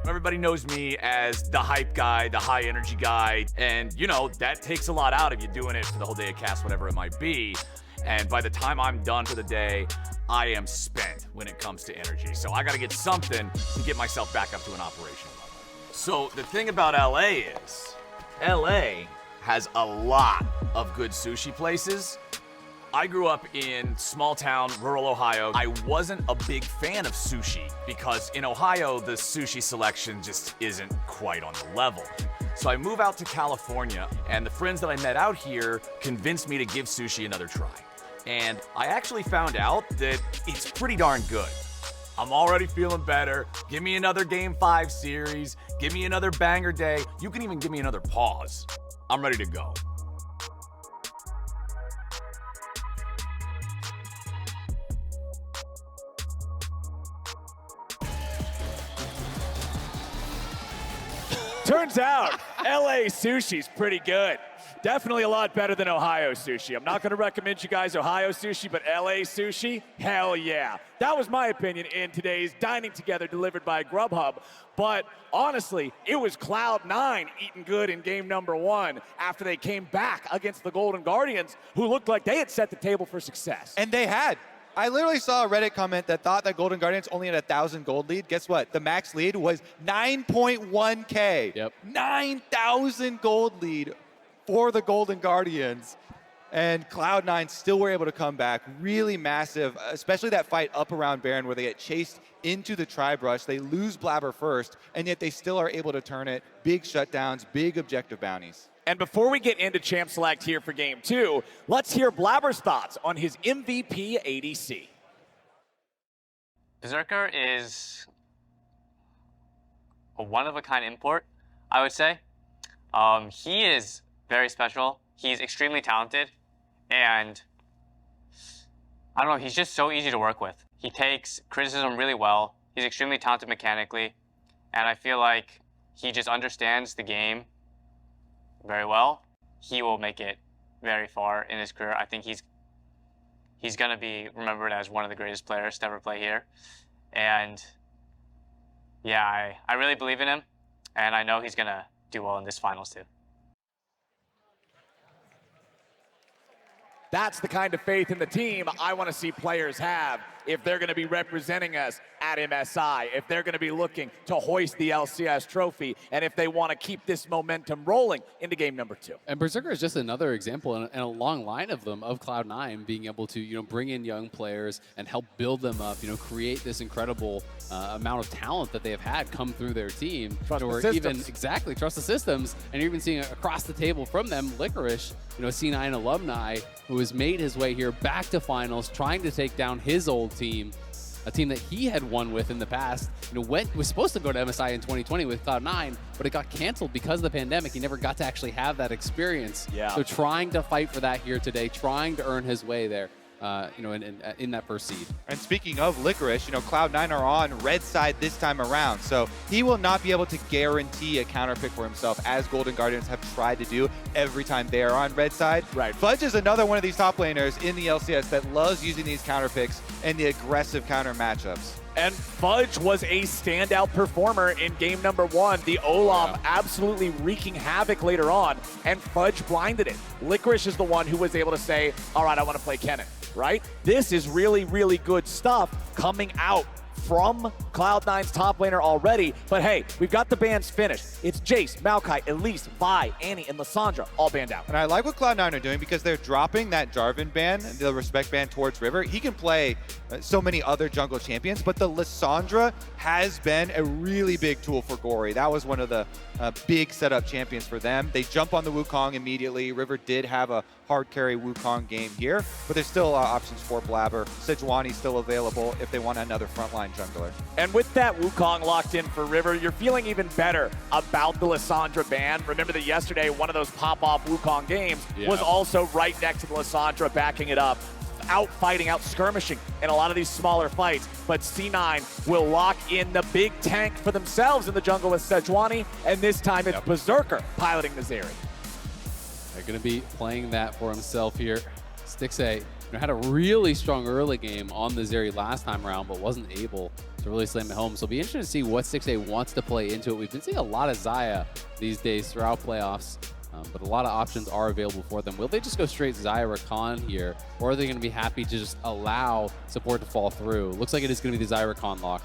Everybody knows me as the hype guy, the high energy guy, and you know, that takes a lot out of you doing it for the whole day of cast, whatever it might be. And by the time I'm done for the day, I am spent when it comes to energy. So I gotta get something to get myself back up to an operational level. So the thing about LA is, LA has a lot of good sushi places. I grew up in small town, rural Ohio. I wasn't a big fan of sushi because in Ohio, the sushi selection just isn't quite on the level. So I move out to California, and the friends that I met out here convinced me to give sushi another try. And I actually found out that it's pretty darn good. I'm already feeling better. Give me another Game 5 series. Give me another banger day. You can even give me another pause. I'm ready to go. Turns out, LA sushi's pretty good. Definitely a lot better than Ohio sushi. I'm not gonna recommend you guys Ohio sushi, but LA sushi, hell yeah. That was my opinion in today's Dining Together delivered by Grubhub. But honestly, it was Cloud9 eating good in game number 1 after they came back against the Golden Guardians, who looked like they had set the table for success. And they had. I literally saw a Reddit comment that thought that Golden Guardians only had a 1,000 gold lead. Guess what? The max lead was 9.1K. Yep. 9,000 gold lead for the Golden Guardians. And Cloud9 still were able to come back. Really massive, especially that fight up around Baron where they get chased into the tri-brush. They lose Blaber first, and yet they still are able to turn it. Big shutdowns, big objective bounties. And before we get into Champ Select here for Game 2, let's hear Blaber's thoughts on his MVP ADC. Berserker is a one-of-a-kind import, I would say. He is very special. He's extremely talented, and I don't know, he's just so easy to work with. He takes criticism really well. He's extremely talented mechanically, and I feel like he just understands the game very well. He will make it very far in his career. I think he's going to be remembered as one of the greatest players to ever play here. And yeah, I really believe in him, and I know he's going to do well in this finals too. That's the kind of faith in the team I want to see players have if they're going to be representing us at MSI, if they're going to be looking to hoist the LCS trophy, and if they want to keep this momentum rolling into game number 2. And Berserker is just another example and a long line of them, of Cloud9 being able to, bring in young players and help build them up, create this incredible amount of talent that they have had come through their team. Trust the systems. Exactly, trust the systems. And you're even seeing across the table from them, Licorice, C9 alumni, who has made his way here back to finals, trying to take down his old team, a team that he had won with in the past. Was supposed to go to MSI in 2020 with Cloud9, but it got canceled because of the pandemic. He never got to actually have that experience. Yeah. So trying to fight for that here today, trying to earn his way there. In that first seed. And speaking of Licorice, Cloud9 are on red side this time around, so he will not be able to guarantee a counter pick for himself, as Golden Guardians have tried to do every time they are on red side. Right. Fudge is another one of these top laners in the LCS that loves using these counter picks and the aggressive counter matchups. And Fudge was a standout performer in game number 1. The Olam absolutely wreaking havoc later on, and Fudge blinded it. Licorice is the one who was able to say, all right, I want to play Kennen, right? This is really, really good stuff coming out from Cloud9's top laner already. But hey, we've got the bans finished. It's Jace, Malphite, Elise, Vi, Annie, and Lissandra all banned out. And I like what Cloud9 are doing because they're dropping that Jarvan ban, the respect ban towards River. He can play so many other jungle champions, but the Lissandra has been a really big tool for Gori. That was one of the big setup champions for them. They jump on the Wukong immediately. River did have a hard carry Wukong game here, but there's still options for Blaber. Sejuani still available if they want another frontline jungler. And with that Wukong locked in for River, you're feeling even better about the Lissandra ban. Remember that yesterday, one of those pop-off Wukong games was also right next to the Lissandra, backing it up, out-fighting, out-skirmishing in a lot of these smaller fights. But C9 will lock in the big tank for themselves in the jungle with Sejuani, and this time it's Berserker piloting the Zeri. They're going to be playing that for himself here. Stixxay had a really strong early game on the Zeri last time around, but wasn't able to really slam it home. So it'll be interesting to see what Stixxay wants to play into it. We've been seeing a lot of Xayah these days throughout playoffs, but a lot of options are available for them. Will they just go straight Xayah Rakan here, or are they going to be happy to just allow support to fall through? Looks like it is going to be the Xayah Rakan lock.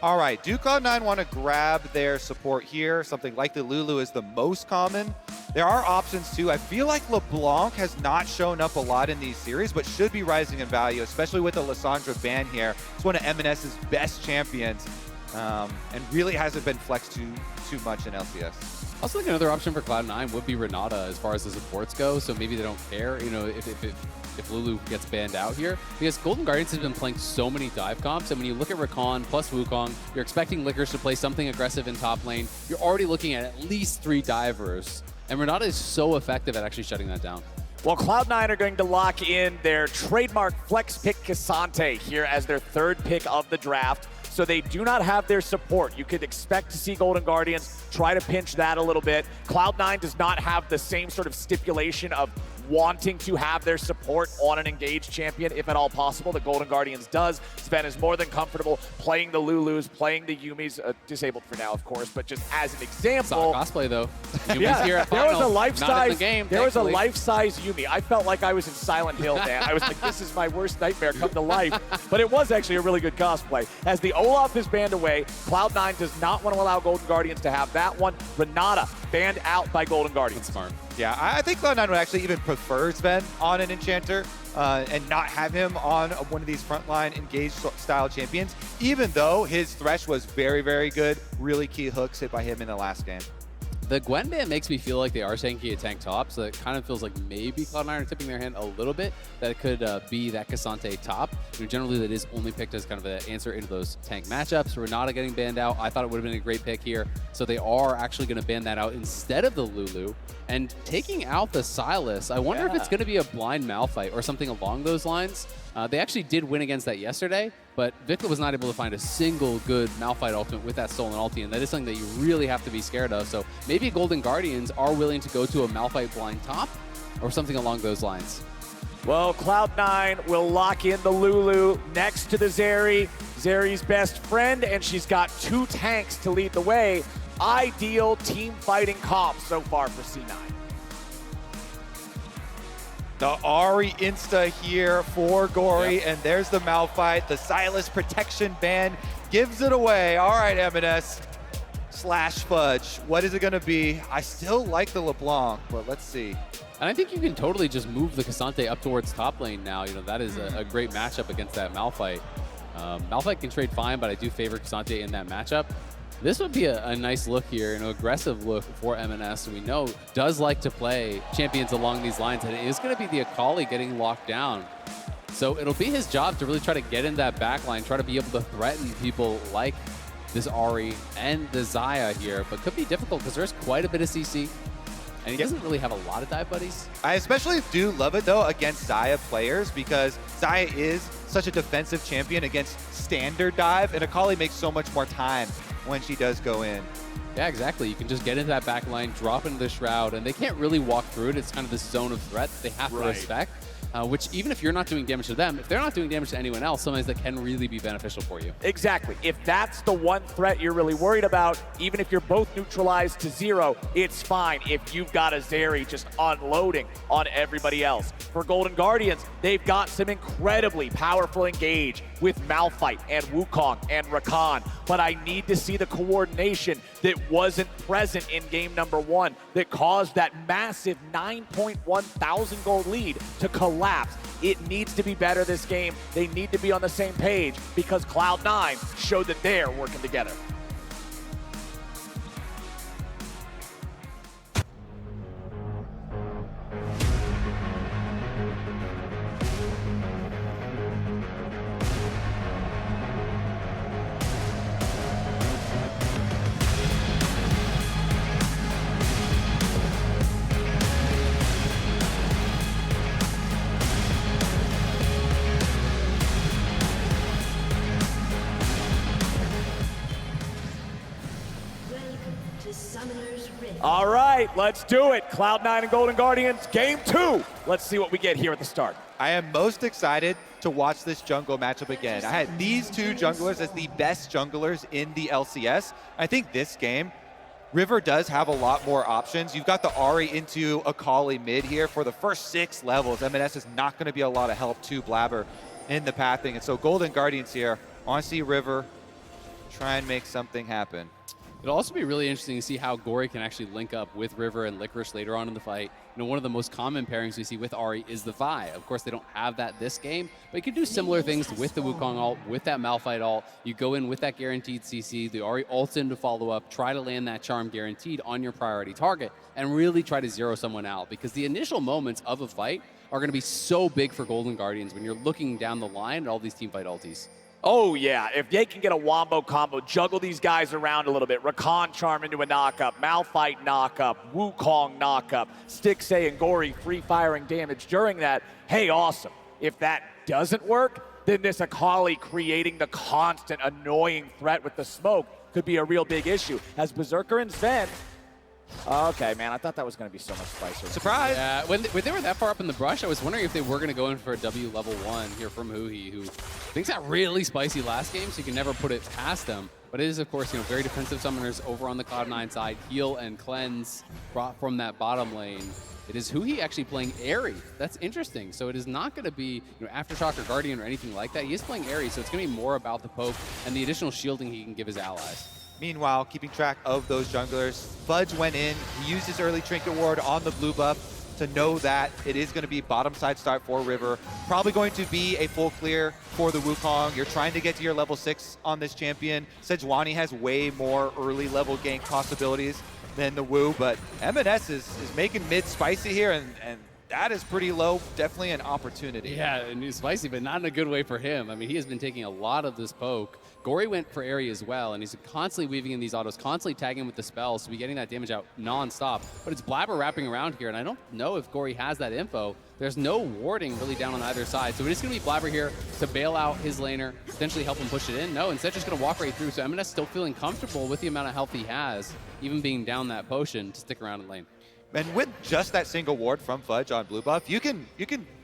All right, do Cloud9 want to grab their support here? Something like the Lulu is the most common. There are options too. I feel like LeBlanc has not shown up a lot in these series, but should be rising in value, especially with the Lissandra ban here. It's one of Emenes' best champions, and really hasn't been flexed too much in LCS. Also, like another option for Cloud9 would be Renata as far as the supports go, so maybe they don't care, you know, if Lulu gets banned out here, because Golden Guardians has been playing so many dive comps, and when you look at Rakan plus Wukong, you're expecting Licorice to play something aggressive in top lane. You're already looking at least 3 divers, and Renata is so effective at actually shutting that down. Well, Cloud9 are going to lock in their trademark flex pick K'Sante here as their 3rd pick of the draft. So they do not have their support. You could expect to see Golden Guardians try to pinch that a little bit. Cloud9 does not have the same sort of stipulation of wanting to have their support on an engaged champion, if at all possible. The Golden Guardians does. Zven is more than comfortable playing the Lulus, playing the Yumis, disabled for now, of course, but just as an example. Cosplay though. Yeah, here at there was a life-size game. There was a life-size Yumi. I felt like I was in Silent Hill, man. I was like, this is my worst nightmare come to life. But it was actually a really good cosplay. As the Olaf is banned away, Cloud9 does not want to allow Golden Guardians to have that one. Renata banned out by Golden Guardians. Smart. Yeah, I think Cloud9 would actually even prefer Zven on an Enchanter and not have him on one of these frontline engaged style champions, even though his Thresh was very, very good. Really key hooks hit by him in the last game. The Gwen ban makes me feel like they are tanking a tank top, so it kind of feels like maybe Cloud9 are tipping their hand a little bit that it could be that K'Sante top. You know, generally, that is only picked as kind of an answer into those tank matchups. Renata getting banned out, I thought it would have been a great pick here. So they are actually going to ban that out instead of the Lulu. And taking out the Sylas, I wonder if it's going to be a blind Malphite or something along those lines. They actually did win against that yesterday, but Victor was not able to find a single good Malphite ultimate with that stolen ulti, and that is something that you really have to be scared of. So maybe Golden Guardians are willing to go to a Malphite blind top or something along those lines. Well, Cloud9 will lock in the Lulu next to the Zeri. Zeri's best friend, and she's got 2 tanks to lead the way. Ideal team fighting comp so far for C9. The Ahri insta here for Gori, and there's the Malphite. The Sylas protection ban gives it away. All right, Emenes / Fudge. What is it going to be? I still like the LeBlanc, but let's see. And I think you can totally just move the K'Sante up towards top lane now. You know, that is a great matchup against that Malphite. Malphite can trade fine, but I do favor K'Sante in that matchup. This would be a nice look here, an aggressive look for Emenes, who we know does like to play champions along these lines, and it is going to be the Akali getting locked down. So it'll be his job to really try to get in that backline, try to be able to threaten people like this Ahri and the Xayah here, but could be difficult because there's quite a bit of CC, and he doesn't really have a lot of dive buddies. I especially do love it, though, against Xayah players, because Xayah is such a defensive champion against standard dive, and Akali makes so much more time when she does go in. Yeah, exactly. You can just get into that back line, drop into the Shroud, and they can't really walk through it. It's kind of this zone of threat that they have to respect, which even if you're not doing damage to them, if they're not doing damage to anyone else, sometimes that can really be beneficial for you. Exactly. If that's the one threat you're really worried about, even if you're both neutralized to 0, it's fine if you've got a Zeri just unloading on everybody else. For Golden Guardians, they've got some incredibly powerful engage with Malphite and Wukong and Rakan, but I need to see the coordination that wasn't present in game number 1 that caused that massive 9.1 thousand gold lead to collapse. It needs to be better this game. They need to be on the same page because Cloud9 showed that they're working together. All right, let's do it. Cloud9 and Golden Guardians, game 2. Let's see what we get here at the start. I am most excited to watch this jungle matchup again. I had these two junglers as the best junglers in the LCS. I think this game, River does have a lot more options. You've got the Ahri into Akali mid here for the first 6 levels. Emenes is not going to be a lot of help to Blaber in the pathing. And so Golden Guardians here, I want to see River try and make something happen. It'll also be really interesting to see how Gori can actually link up with River and Licorice later on in the fight. You know, one of the most common pairings we see with Ahri is the Vi. Of course, they don't have that this game, but you can do similar things with the Wukong ult, with that Malphite ult. You go in with that guaranteed CC, the Ahri ults in to follow up, try to land that charm guaranteed on your priority target, and really try to zero someone out, because the initial moments of a fight are going to be so big for Golden Guardians when you're looking down the line at all these teamfight ultis. Oh, yeah. If they can get a wombo combo, juggle these guys around a little bit. Rakan charm into a knockup, Malphite knockup, Wukong knockup, Stixxay and Gori free firing damage during that. Hey, awesome. If that doesn't work, then this Akali creating the constant annoying threat with the smoke could be a real big issue. As Berserker and Zven, okay, man, I thought that was going to be so much spicier. Surprise! Yeah, when they were that far up in the brush, I was wondering if they were going to go in for a W level 1 here from huhi, who things got really spicy last game, so you can never put it past them. But it is, of course, you know, very defensive summoners over on the Cloud9 side, heal and cleanse brought from that bottom lane. It is huhi actually playing Ahri. That's interesting. So it is not going to be, you know, Aftershock or Guardian or anything like that. He is playing Ahri, so it's going to be more about the poke and the additional shielding he can give his allies. Meanwhile, keeping track of those junglers, Fudge went in, he used his early Trinket Ward on the blue buff to know that it is going to be bottom side start for River. Probably going to be a full clear for the Wukong. You're trying to get to your level 6 on this champion. Sejuani has way more early level gank possibilities than the Wu, but Emenes is making mid spicy here, and that is pretty low. Definitely an opportunity. Yeah, and he's spicy, but not in a good way for him. I mean, he has been taking a lot of this poke. Gori went for Ahri as well, and he's constantly weaving in these autos, constantly tagging with the spells, so we're getting that damage out non-stop. But it's Blaber wrapping around here, and I don't know if Gori has that info. There's no warding really down on either side, so it is going to be Blaber here to bail out his laner, potentially help him push it in. No, instead just going to walk right through, so Emenes still feeling comfortable with the amount of health he has, even being down that potion to stick around in lane. And with just that single ward from Fudge on blue buff, you can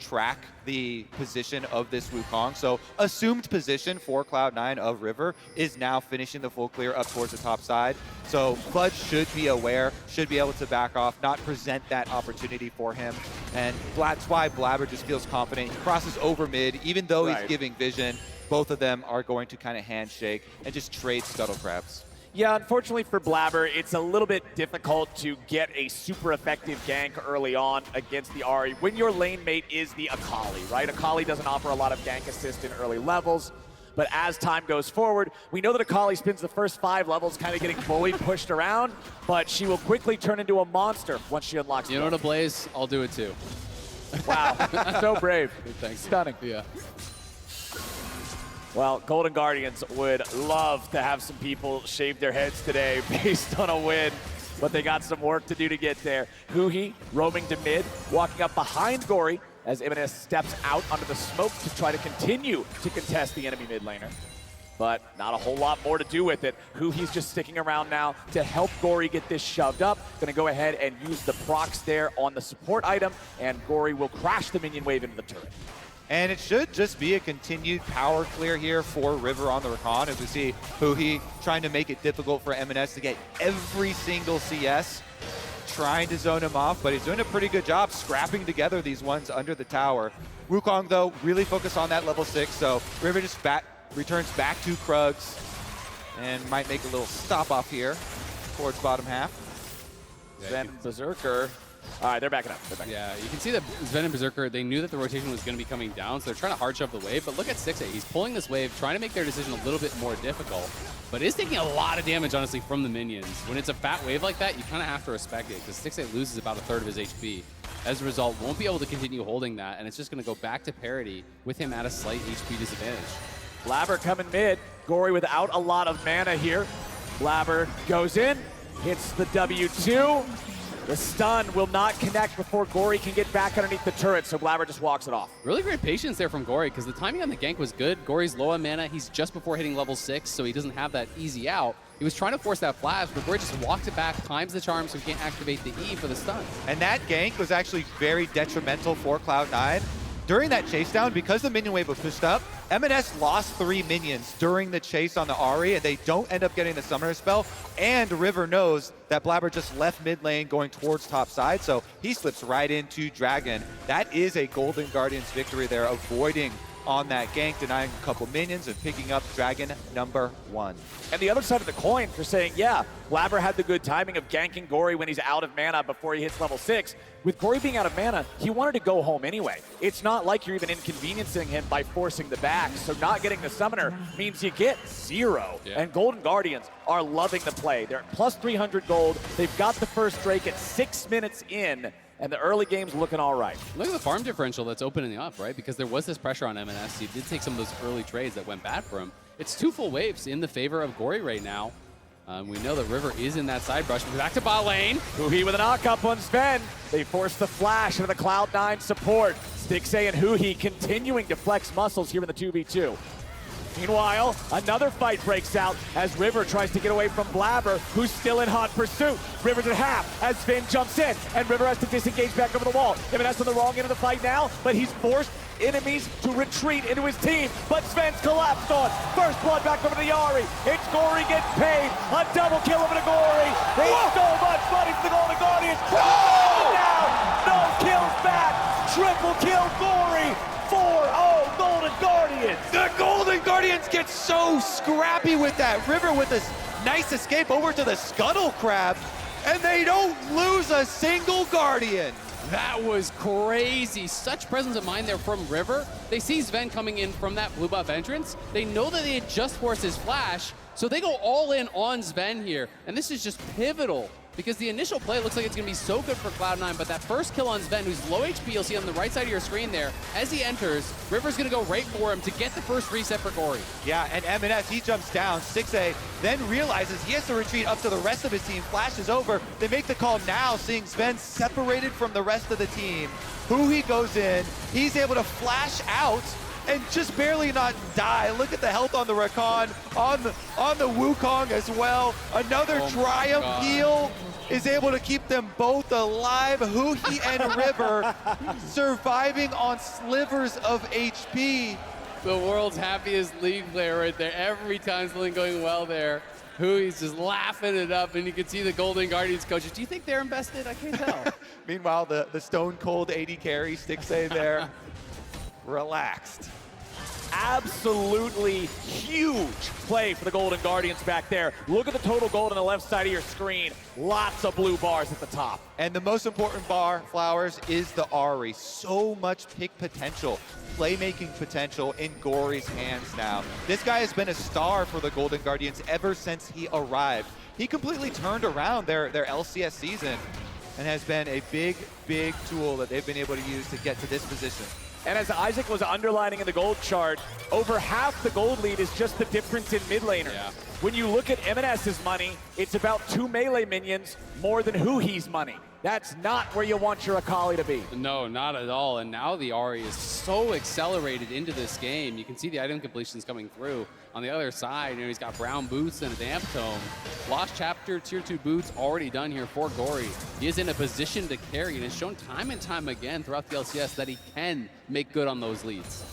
track the position of this Wukong. So assumed position for Cloud9 of River is now finishing the full clear up towards the top side. So Fudge should be aware, should be able to back off, not present that opportunity for him. And that's why Blaber just feels confident. He crosses over mid, even though he's giving vision. Both of them are going to kind of handshake and just trade scuttle crabs. Yeah, unfortunately for Blaber, it's a little bit difficult to get a super effective gank early on against the Ahri when your lane mate is the Akali, right? Akali doesn't offer a lot of gank assist in early levels, but as time goes forward, we know that Akali spends the first 5 levels kind of getting bullied, pushed around, but she will quickly turn into a monster once she unlocks. You know what, Ablaze? I'll do it too. Wow, so brave. Thanks. Stunning. Yeah. Well, Golden Guardians would love to have some people shave their heads today based on a win, but they got some work to do to get there. huhi roaming to mid, walking up behind Gori as Emenes steps out under the smoke to try to continue to contest the enemy mid laner. But not a whole lot more to do with it. huhi's just sticking around now to help Gori get this shoved up. Gonna go ahead and use the procs there on the support item, and Gori will crash the minion wave into the turret. And it should just be a continued power clear here for River on the Rakan, as we see huhi trying to make it difficult for Emenes to get every single CS, trying to zone him off, but he's doing a pretty good job scrapping together these ones under the tower. Wukong, though, really focused on that level 6, so River just returns back to Krugs and might make a little stop off here towards bottom half. Then Berserker. All right, they're backing up. Yeah, you can see that Zven and Berserker, they knew that the rotation was going to be coming down, so they're trying to hard shove the wave. But look at Stixxay. He's pulling this wave, trying to make their decision a little bit more difficult. But is taking a lot of damage, honestly, from the minions. When it's a fat wave like that, you kind of have to respect it, because Stixxay loses about a third of his HP. As a result, won't be able to continue holding that, and it's just going to go back to parity with him at a slight HP disadvantage. Blaber coming mid. Gori without a lot of mana here. Blaber goes in, hits the W2. The stun will not connect before Gori can get back underneath the turret, so Blaber just walks it off. Really great patience there from Gori, because the timing on the gank was good. Gori's low on mana. He's just before hitting level 6, so he doesn't have that easy out. He was trying to force that flash, but Gori just walked it back, times the charm so he can't activate the E for the stun. And that gank was actually very detrimental for Cloud9. during that chase down, because the minion wave was pushed up, Emenes lost 3 minions during the chase on the Ahri, and they don't end up getting the summoner spell. And River knows that Blaber just left mid lane going towards top side, so he slips right into Dragon. That is a Golden Guardians victory there, avoiding on that gank, denying a couple minions and picking up Dragon number 1. And the other side of the coin for saying, yeah, Blaber had the good timing of ganking Gori when he's out of mana before he hits level 6. With Gori being out of mana, he wanted to go home anyway. It's not like you're even inconveniencing him by forcing the back, so not getting the summoner means you get 0. Yeah. And Golden Guardians are loving the play. They're at plus 300 gold. They've got the first Drake at 6 minutes in, and the early game's looking all right. Look at the farm differential that's opening up, right? Because there was this pressure on Emenes. He did take some of those early trades that went bad for him. It's 2 full waves in the favor of Gori right now. We know that River is in that side brush. Back to bot lane. Huhi with a knock-up on Zven. They force the flash into the Cloud9 support. Stixxay and Huhi continuing to flex muscles here in the 2v2. Meanwhile, another fight breaks out as River tries to get away from Blaber, who's still in hot pursuit. River's at half as Zven jumps in, and River has to disengage back over the wall. Emenes on the wrong end of the fight now, but he's forced enemies to retreat into his team, but Sven's collapsed on. First blood back over to the Ahri. It's Gori gets paid. A double kill over to Gori. He's so much money for the Golden Guardians. Down. No kills back. Triple kill Gori. 4-0 Golden Guardians. The Golden Guardians get so scrappy with that. River with this nice escape over to the Scuttle Crab, and they don't lose a single Guardian. That was crazy. Such presence of mind there from River. They see Zven coming in from that blue buff entrance. They know that they had just forced his flash, so they go all in on Zven here. And this is just pivotal because the initial play looks like it's going to be so good for Cloud9, but that first kill on Zven, who's low HP, you'll see on the right side of your screen there, as he enters, River's going to go right for him to get the first reset for Gori. Yeah, and Emenes, he jumps down. Stixxay then realizes he has to retreat up to the rest of his team. Flashes over. They make the call now, seeing Zven separated from the rest of the team. Huhi goes in. He's able to flash out and just barely not die. Look at the health on the Rakan, on the Wukong as well. Another Triumph heal is able to keep them both alive. Huhi and River surviving on slivers of HP. The world's happiest League player right there. Every time something going well there, Hui's just laughing it up, and you can see the Golden Guardians coaches. Do you think they're invested? I can't tell. Meanwhile, the stone cold AD carry, Stixxay there, relaxed. Absolutely huge play for the Golden Guardians back there. Look at the total gold on the left side of your screen. Lots of blue bars at the top. And the most important bar, Flowers, is the Ahri. So much pick potential, playmaking potential in Gori's hands now. This guy has been a star for the Golden Guardians ever since he arrived. He completely turned around their LCS season and has been a big, big tool that they've been able to use to get to this position. And as Isaac was underlining in the gold chart, over half the gold lead is just the difference in mid laner. Yeah. When you look at Emenes' money, it's about 2 melee minions more than Huhi's money. That's not where you want your Akali to be. No, not at all. And now the Ahri is so accelerated into this game. You can see the item completions coming through. On the other side, he's got brown boots and a damp tome. Lost chapter tier 2 boots already done here for Gori. He is in a position to carry and has shown time and time again throughout the LCS that he can make good on those leads.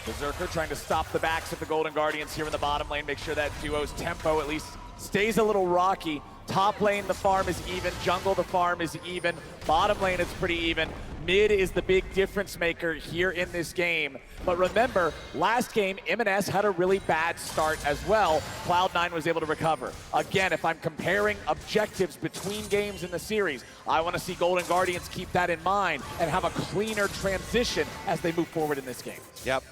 Berserker trying to stop the backs of the Golden Guardians here in the bottom lane, make sure that duo's tempo at least stays a little rocky. Top lane, the farm is even. Jungle, the farm is even. Bottom lane, it's pretty even. Mid is the big difference maker here in this game. But remember, last game, Emenes had a really bad start as well. Cloud9 was able to recover. Again, if I'm comparing objectives between games in the series, I want to see Golden Guardians keep that in mind and have a cleaner transition as they move forward in this game. Yep.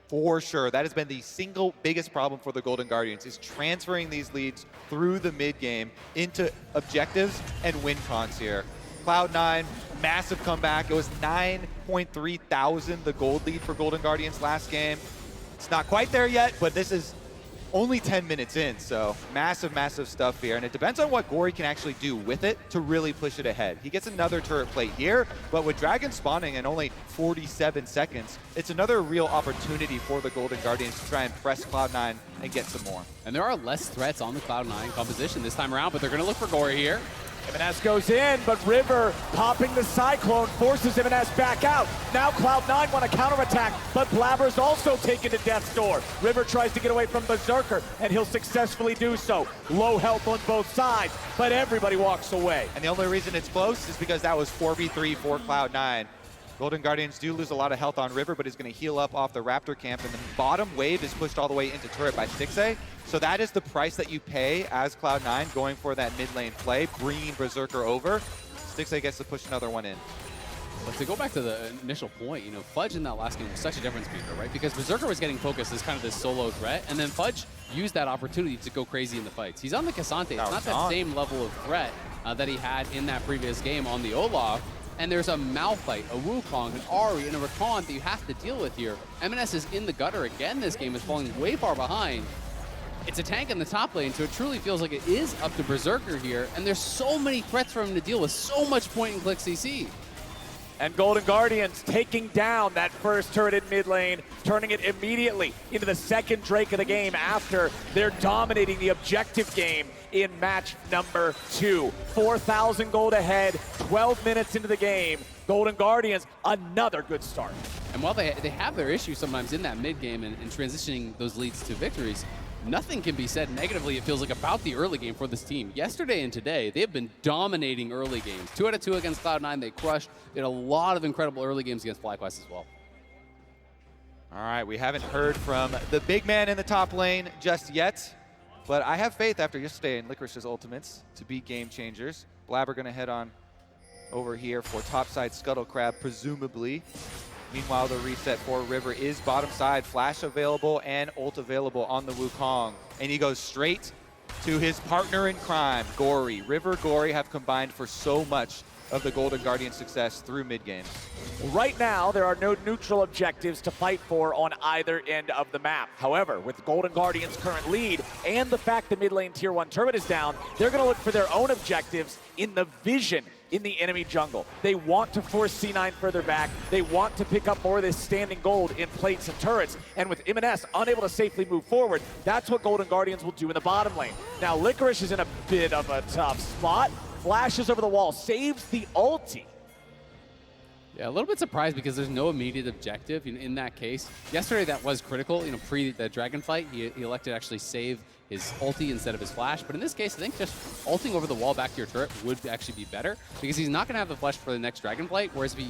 For sure. That has been the single biggest problem for the Golden Guardians, is transferring these leads through the mid game into objectives and win cons here. Cloud9, massive comeback. It was 9.3 thousand, the gold lead for Golden Guardians last game. It's not quite there yet, but this is only 10 minutes in, so massive, massive stuff here. And it depends on what Gori can actually do with it to really push it ahead. He gets another turret plate here, but with Dragon spawning in only 47 seconds, it's another real opportunity for the Golden Guardians to try and press Cloud9 and get some more. And there are less threats on the Cloud9 composition this time around, but they're going to look for Gori here. Emenes goes in, but River popping the Cyclone forces Emenes back out. Now Cloud9 want to counterattack, but Blaber's also taken to death's door. River tries to get away from Berserker, and he'll successfully do so. Low health on both sides, but everybody walks away. And the only reason it's close is because that was 4v3 for Cloud9. Golden Guardians do lose a lot of health on River, but he's going to heal up off the Raptor camp, and the bottom wave is pushed all the way into turret by Stixxay. So that is the price that you pay as Cloud9 going for that mid lane play, bringing Berserker over. Stixxay gets to push another one in. But to go back to the initial point, Fudge in that last game was such a difference maker, right? Because Berserker was getting focused as kind of this solo threat, and then Fudge used that opportunity to go crazy in the fights. He's on the Cassante. It's not that same level of threat that he had in that previous game on the Olaf. And there's a Malphite, a Wukong, an Ahri, and a Rakan that you have to deal with here. Emenes is in the gutter again this game, is falling way far behind. It's a tank in the top lane, so it truly feels like it is up to Berserker here. And there's so many threats for him to deal with, so much point-and-click CC. And Golden Guardians taking down that first turret in mid lane, turning it immediately into the second Drake of the game after they're dominating the objective game in match number 2. 4,000 gold ahead, 12 minutes into the game. Golden Guardians, another good start. And while they have their issues sometimes in that mid game and transitioning those leads to victories, nothing can be said negatively, it feels like, about the early game for this team. Yesterday and today, they have been dominating early games. 2 out of 2 against Cloud9, they crushed. They had a lot of incredible early games against FlyQuest as well. All right, we haven't heard from the big man in the top lane just yet, but I have faith after yesterday in Licorice's ultimates to be game changers. Blaber gonna head on over here for topside Scuttle Crab, presumably. Meanwhile, the reset for River is bottom side. Flash available and ult available on the Wukong. And he goes straight to his partner in crime, Gori. River, Gori have combined for so much of the Golden Guardian success through mid-game. Right now, there are no neutral objectives to fight for on either end of the map. However, with Golden Guardian's current lead and the fact the mid lane tier 1 turret is down, they're going to look for their own objectives in the vision in the enemy jungle. They want to force C9 further back. They want to pick up more of this standing gold in plates and turrets. And with Emenes unable to safely move forward, that's what Golden Guardians will do in the bottom lane. Now, Licorice is in a bit of a tough spot. Flashes over the wall, saves the ulti. Yeah, a little bit surprised because there's no immediate objective in that case. Yesterday that was critical, pre the dragon fight. He elected to actually save his ulti instead of his flash. But in this case, I think just ulting over the wall back to your turret would actually be better because he's not going to have the flash for the next dragon fight, whereas if he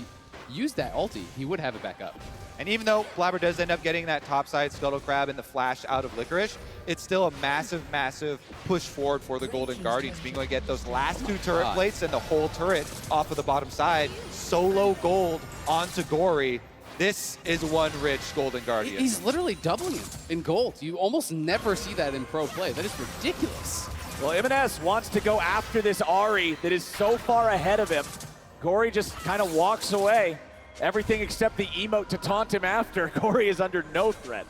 used that ulti, he would have it back up. And even though Blaber does end up getting that topside Scuttle Crab and the flash out of Licorice, it's still a massive, massive push forward for the Golden Guardians, being able to get those last 2 turret plates and the whole turret off of the bottom side. Solo gold onto Gori. This is one rich Golden Guardian. He's literally doubling him in gold. You almost never see that in pro play. That is ridiculous. Well, Emenes wants to go after this Ahri that is so far ahead of him. Gori just kind of walks away. Everything except the emote to taunt him after. Gori is under no threat.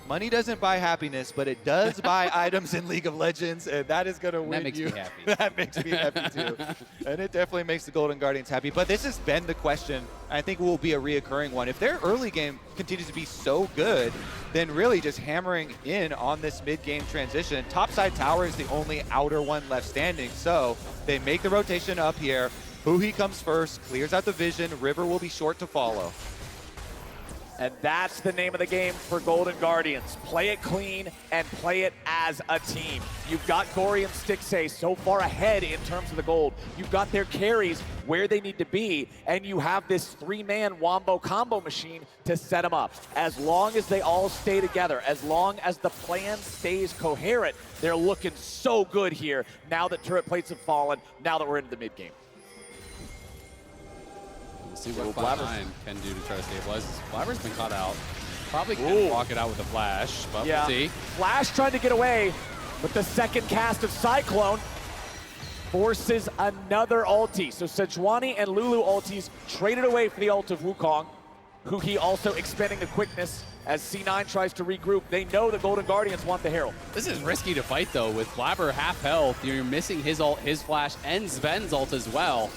Money doesn't buy happiness, but it does buy items in League of Legends, and that is going to win you. That makes me happy. That makes me happy too. And it definitely makes the Golden Guardians happy. But this has been the question. I think will be a reoccurring one. If their early game continues to be so good, then really just hammering in on this mid-game transition. Topside tower is the only outer one left standing, so they make the rotation up here. Huhi comes first, clears out the vision. River will be short to follow. And that's the name of the game for Golden Guardians. Play it clean and play it as a team. You've got Gori and Stixxay so far ahead in terms of the gold. You've got their carries where they need to be, and you have this 3-man wombo combo machine to set them up. As long as they all stay together, as long as the plan stays coherent, they're looking so good here now that turret plates have fallen, now that we're into the mid-game. See what Cloud9 can do to try to stabilize. Blaber's been caught out. Probably can walk it out with a flash, but we'll see. Flash trying to get away, but the second cast of Cyclone forces another ulti. So Sejuani and Lulu ultis traded away for the ult of Wukong. Huhi also expending the quickness as C9 tries to regroup. They know the Golden Guardians want the Herald. This is risky to fight though. With Blaber half health, you're missing his ult, his flash, and Zven's ult as well.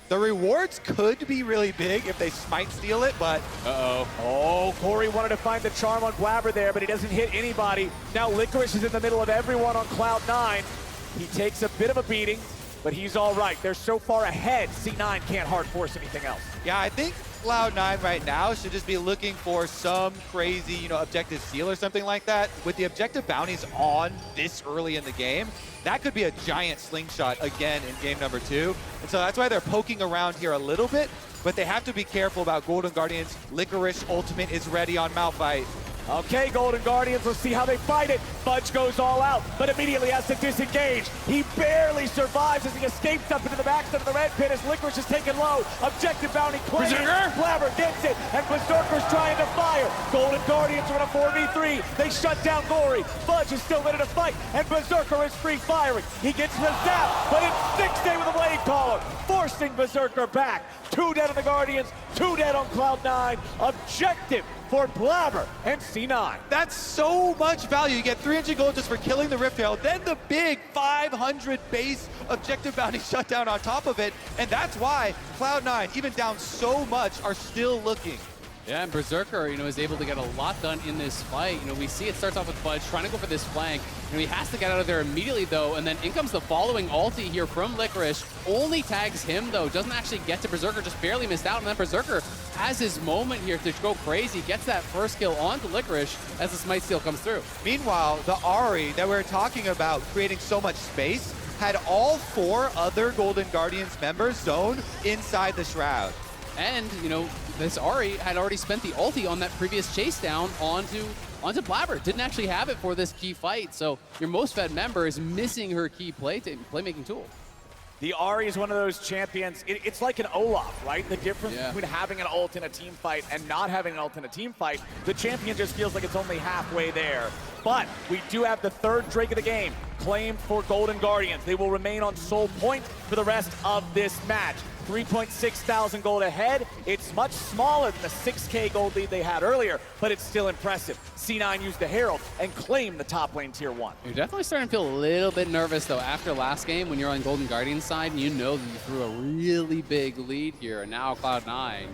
The rewards could be really big if they smite steal it, but... Oh, Gori wanted to find the charm on Blaber there, but he doesn't hit anybody. Now Licorice is in the middle of everyone on Cloud9. He takes a bit of a beating. but he's all right. They're so far ahead, C9 can't hard force anything else. Yeah, I think Cloud9 right now should just be looking for some crazy, objective seal or something like that. With the objective bounties on this early in the game, that could be a giant slingshot again in game number 2. And so that's why they're poking around here a little bit, but they have to be careful about Golden Guardians. Licorice ultimate is ready on Malphite. Okay, Golden Guardians, let's see how they fight it. Fudge goes all out, but immediately has to disengage. He barely survives as he escapes up into the backside of the red pit as Licorice is taken low. Objective bounty claimed. Blaber gets it, and Berserker's trying to fire. Golden Guardians are in a 4v3. They shut down Gori. Fudge is still ready to fight, and Berserker is free firing. He gets the zap, but it's Stixxay with a blade caller, forcing Berserker back. 2 dead on the Guardians, 2 dead on Cloud9. Objective for Blaber and C9. That's so much value. You get 300 gold just for killing the Rift Herald, then the big 500 base objective bounty shutdown on top of it, and that's why Cloud9, even down so much, are still looking. Yeah, and Berserker, is able to get a lot done in this fight. We see it starts off with Fudge trying to go for this flank. He has to get out of there immediately, though, and then in comes the following ulti here from Licorice. Only tags him, though. Doesn't actually get to Berserker, just barely missed out. And then Berserker has his moment here to go crazy. Gets that first kill onto Licorice as the Smite Steal comes through. Meanwhile, the Ahri that we're talking about creating so much space had all 4 other Golden Guardians members zoned inside the Shroud. And, this Ahri had already spent the ulti on that previous chase down onto Blaber. Didn't actually have it for this key fight, so your most fed member is missing her key playmaking tool. The Ahri is one of those champions. It's like an Olaf, right? The difference between having an ult in a team fight and not having an ult in a team fight, the champion just feels like it's only halfway there. But we do have the 3rd Drake of the game claimed for Golden Guardians. They will remain on Soul Point for the rest of this match. 3.6 thousand gold ahead. It's much smaller than the 6K gold lead they had earlier, but it's still impressive. C9 used the Herald and claimed the top lane tier 1. You're definitely starting to feel a little bit nervous, though, after last game when you're on Golden Guardian's side and you know that you threw a really big lead here. And now Cloud9,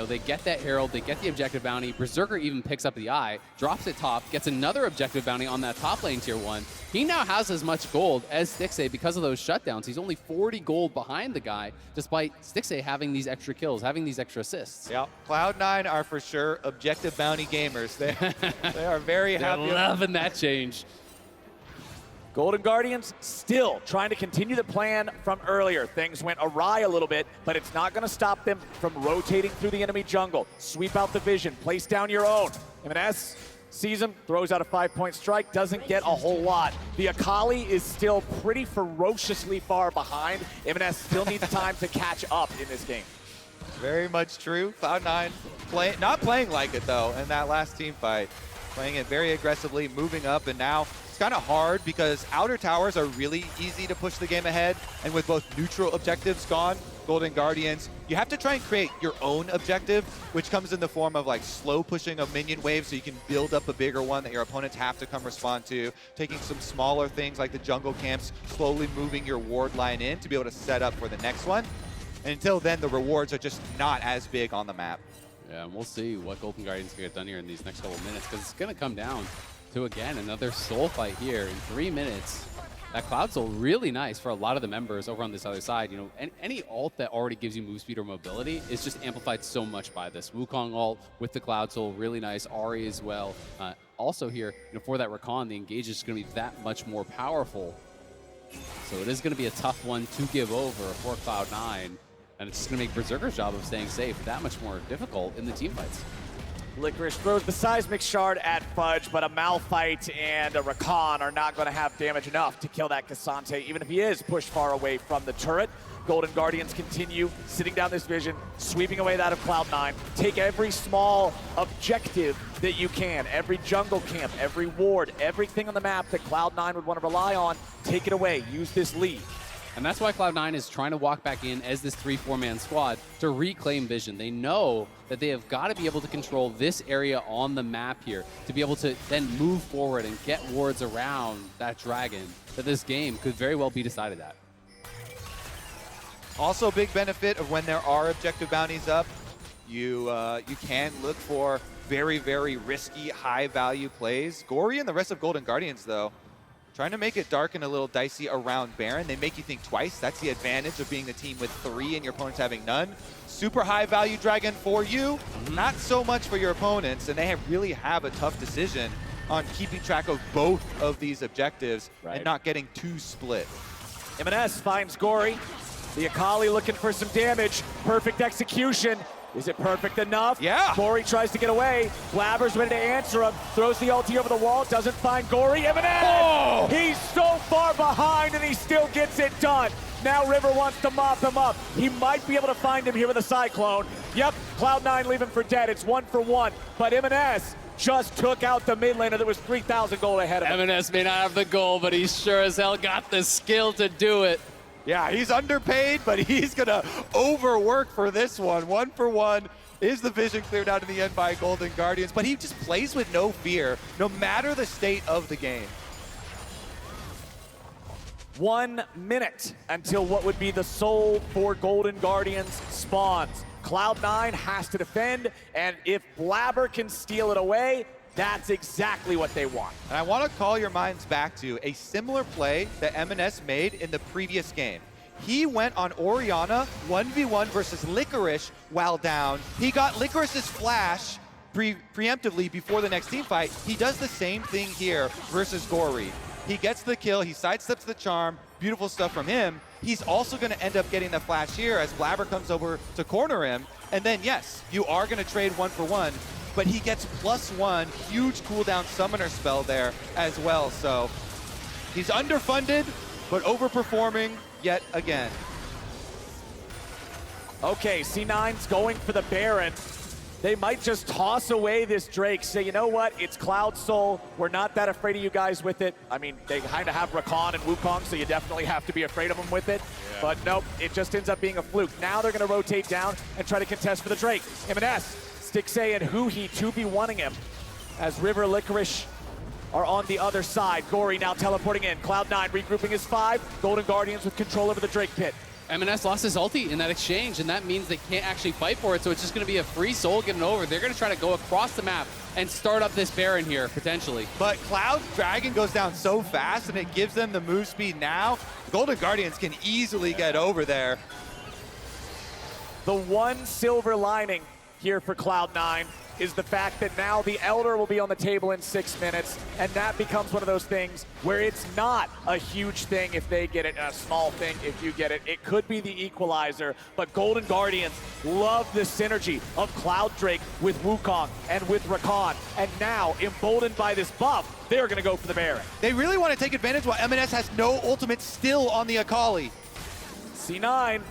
they get that Herald, they get the objective bounty. Berserker even picks up the eye, drops it top, gets another objective bounty on that top lane tier 1. He now has as much gold as Stixxay because of those shutdowns. He's only 40 gold behind the guy, despite Stixxay having these extra kills, having these extra assists. Yeah, Cloud9 are for sure objective bounty gamers. They are very happy. They're loving that change. Golden Guardians still trying to continue the plan from earlier. Things went awry a little bit, but it's not going to stop them from rotating through the enemy jungle. Sweep out the vision, place down your own. Emenes sees him, throws out a 5-point strike, doesn't get a whole lot. The Akali is still pretty ferociously far behind. Emenes still needs time to catch up in this game. Very much true. Cloud9 not playing like it, though, in that last team fight. Playing it very aggressively, moving up, and now it's kind of hard because outer towers are really easy to push the game ahead, and with both neutral objectives gone, Golden Guardians, you have to try and create your own objective, which comes in the form of slow pushing a minion wave so you can build up a bigger one that your opponents have to come respond to, taking some smaller things like the jungle camps, slowly moving your ward line in to be able to set up for the next one. And until then, the rewards are just not as big on the map. Yeah, and we'll see what Golden Guardians can get done here in these next couple of minutes, because it's going to come down to, again, another soul fight here in 3 minutes. That Cloud Soul, really nice for a lot of the members over on this other side. Any ult that already gives you move speed or mobility is just amplified so much by this. Wukong ult with the Cloud Soul, really nice. Ahri as well. Also here, for that Rakan, the engage is going to be that much more powerful. So it is going to be a tough one to give over for Cloud9. And it's going to make Berserker's job of staying safe that much more difficult in the team fights. Licorice throws the seismic shard at Fudge, but a Malphite and a Rakan are not going to have damage enough to kill that Cassante, even if he is pushed far away from the turret. Golden Guardians continue sitting down this vision, sweeping away that of Cloud9. Take every small objective that you can, every jungle camp, every ward, everything on the map that Cloud9 would want to rely on, take it away, use this lead. And that's why Cloud9 is trying to walk back in as this 3-4-man squad to reclaim vision. They know that they have got to be able to control this area on the map here to be able to then move forward and get wards around that dragon, that this game could very well be decided at. Also a big benefit of when there are objective bounties up, you can look for very, very risky, high-value plays. Gori and the rest of Golden Guardians, though, trying to make it dark and a little dicey around Baron. They make you think twice. That's the advantage of being the team with 3 and your opponents having none. Super high value Dragon for you, not so much for your opponents, and they really have a tough decision on keeping track of both of these objectives and not getting too split. Emenes finds Gori. The Akali looking for some damage. Perfect execution. Is it perfect enough? Yeah. Gori tries to get away. Blaber's ready to answer him. Throws the ulti over the wall. Doesn't find Gori. Emenes! Oh! He's so far behind and he still gets it done. Now River wants to mop him up. He might be able to find him here with a Cyclone. Yep, Cloud9 leave him for dead. It's 1 for 1. But Emenes just took out the mid laner that was 3,000 gold ahead of him. Emenes may not have the goal, but he sure as hell got the skill to do it. Yeah, he's underpaid, but he's going to overwork for this one. 1 for 1 is the vision cleared out in the end by Golden Guardians, but he just plays with no fear, no matter the state of the game. 1 minute until what would be the soul for Golden Guardians spawns. Cloud9 has to defend, and if Blaber can steal it away, that's exactly what they want. And I want to call your minds back to a similar play that Emenes made in the previous game. He went on Orianna 1v1 versus Licorice while down. He got Licorice's flash preemptively before the next team fight. He does the same thing here versus Gori. He gets the kill, he sidesteps the charm, beautiful stuff from him. He's also going to end up getting the flash here as Blaber comes over to corner him. And then yes, you are going to trade 1 for 1, but he gets +1, huge cooldown summoner spell there as well. So he's underfunded, but overperforming yet again. Okay, C9's going for the Baron. They might just toss away this Drake, say, you know what, it's Cloud Soul. We're not that afraid of you guys with it. I mean, they kind of have Rakan and Wukong, so you definitely have to be afraid of them with it. Yeah. But nope, it just ends up being a fluke. Now they're going to rotate down and try to contest for the Drake. Emenes, Stixxay, and huhi 2v1ing him as River, Licorice are on the other side. Gori now teleporting in. Cloud9 regrouping his 5. Golden Guardians with control over the Drake pit. Emenes lost his ulti in that exchange, and that means they can't actually fight for it, so it's just going to be a free soul getting over. They're going to try to go across the map and start up this Baron here, potentially. But Cloud Dragon goes down so fast, and it gives them the move speed now. The Golden Guardians can easily get over there. The one silver lining here for Cloud9 is the fact that now the Elder will be on the table in 6 minutes, and that becomes one of those things where it's not a huge thing if they get it and a small thing if you get it. It could be the equalizer, but Golden Guardians love the synergy of Cloud Drake with Wukong and with Rakan, and now, emboldened by this buff, they're going to go for the Baron. They really want to take advantage while Emenes has no ultimate still on the Akali. C9.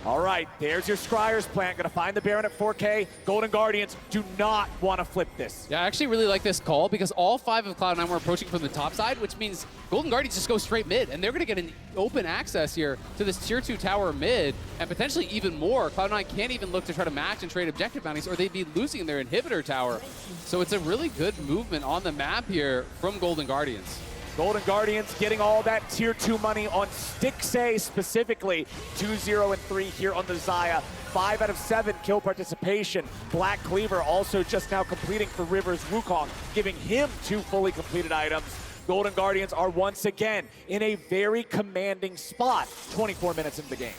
All right, there's your Scryer's plant. Gonna find the Baron at 4K. Golden Guardians do not want to flip this. Yeah, I actually really like this call because all 5 of Cloud9 were approaching from the top side, which means Golden Guardians just go straight mid, and they're gonna get an open access here to this tier 2 tower mid, and potentially even more. Cloud9 can't even look to try to match and trade objective bounties, or they'd be losing their inhibitor tower. So it's a really good movement on the map here from Golden Guardians. Golden Guardians getting all that tier 2 money on Stixxay specifically. 2-0 and 3 here on the Xayah. 5 out of 7 kill participation. Black Cleaver also just now completing for River's Wukong, giving him 2 fully completed items. Golden Guardians are once again in a very commanding spot 24 minutes into the game.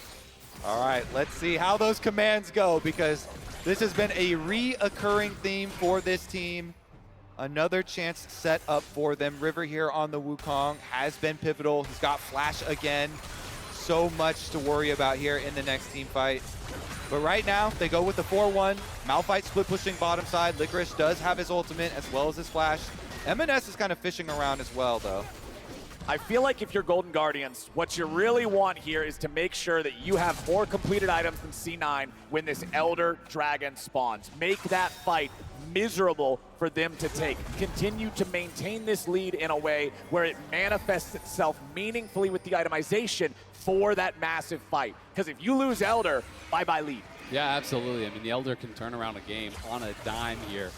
All right, let's see how those commands go, because this has been a reoccurring theme for this team. Another chance set up for them. River here on the Wukong has been pivotal. He's got flash again. So much to worry about here in the next team fight. But right now, they go with the 4-1. Malphite split pushing bottom side. Licorice does have his ultimate as well as his flash. Emenes is kind of fishing around as well, though. I feel like if you're Golden Guardians, what you really want here is to make sure that you have more completed items than C9 when this Elder Dragon spawns. Make that fight miserable for them to take. Continue to maintain this lead in a way where it manifests itself meaningfully with the itemization for that massive fight. Because if you lose Elder, bye-bye lead. Yeah, absolutely. I mean, the Elder can turn around a game on a dime here.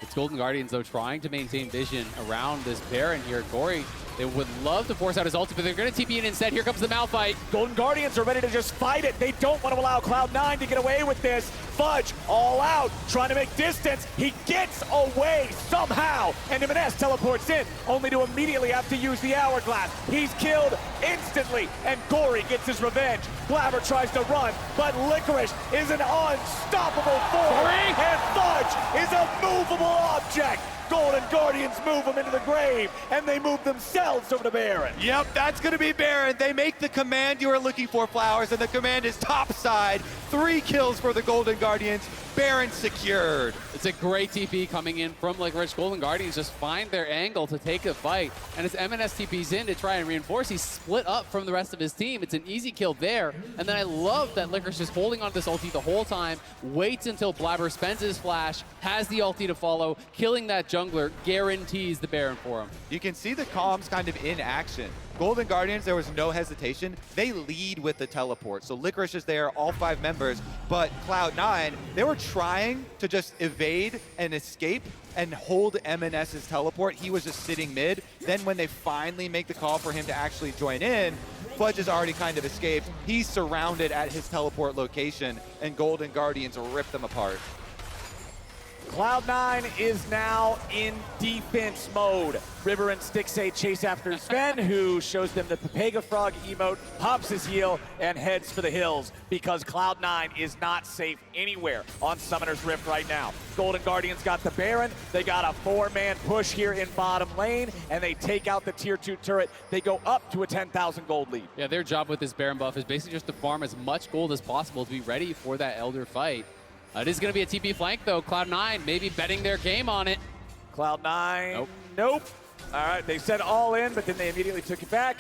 It's Golden Guardians, though, trying to maintain vision around this Baron here. Gori They would love to force out his ulti, but they're going to TP in instead. Here comes the Malphite. Golden Guardians are ready to just fight it. They don't want to allow Cloud9 to get away with this. Fudge all out, trying to make distance. He gets away somehow, and Emenes teleports in, only to immediately have to use the hourglass. He's killed instantly, and Gori gets his revenge. Blaber tries to run, but Licorice is an unstoppable force, and Fudge is a movable object. Golden Guardians move him into the grave, and they move themselves over to Baron. Yep, that's going to be Baron. They make the command you are looking for, Flowers, and the command is topside. 3 kills for the Golden Guardians. Baron secured. It's a great TP coming in from Licorice. Golden Guardians just find their angle to take the fight. And as Emenes TP's in to try and reinforce, he's split up from the rest of his team. It's an easy kill there. And then I love that Licorice is holding on to this ulti the whole time, waits until Blaber spends his flash, has the ulti to follow, killing that jungler, guarantees the Baron for him. You can see the comms kind of in action. Golden Guardians, there was no hesitation. They lead with the teleport. So Licorice is there, all 5 members, but Cloud9, they were trying to just evade and escape and hold Emenes' teleport. He was just sitting mid. Then when they finally make the call for him to actually join in, Fudge has already kind of escaped. He's surrounded at his teleport location, and Golden Guardians rip them apart. Cloud9 is now in defense mode. River and Stixxay chase after Zven, who shows them the Papega Frog emote, pops his heel, and heads for the hills because Cloud9 is not safe anywhere on Summoner's Rift right now. Golden Guardians got the Baron. They got a 4-man push here in bottom lane, and they take out the tier 2 turret. They go up to a 10,000 gold lead. Yeah, their job with this Baron buff is basically just to farm as much gold as possible to be ready for that Elder fight. It is going to be a TP flank, though. Cloud9 maybe betting their game on it. Cloud9, nope. All right, they said all in, but then they immediately took it back.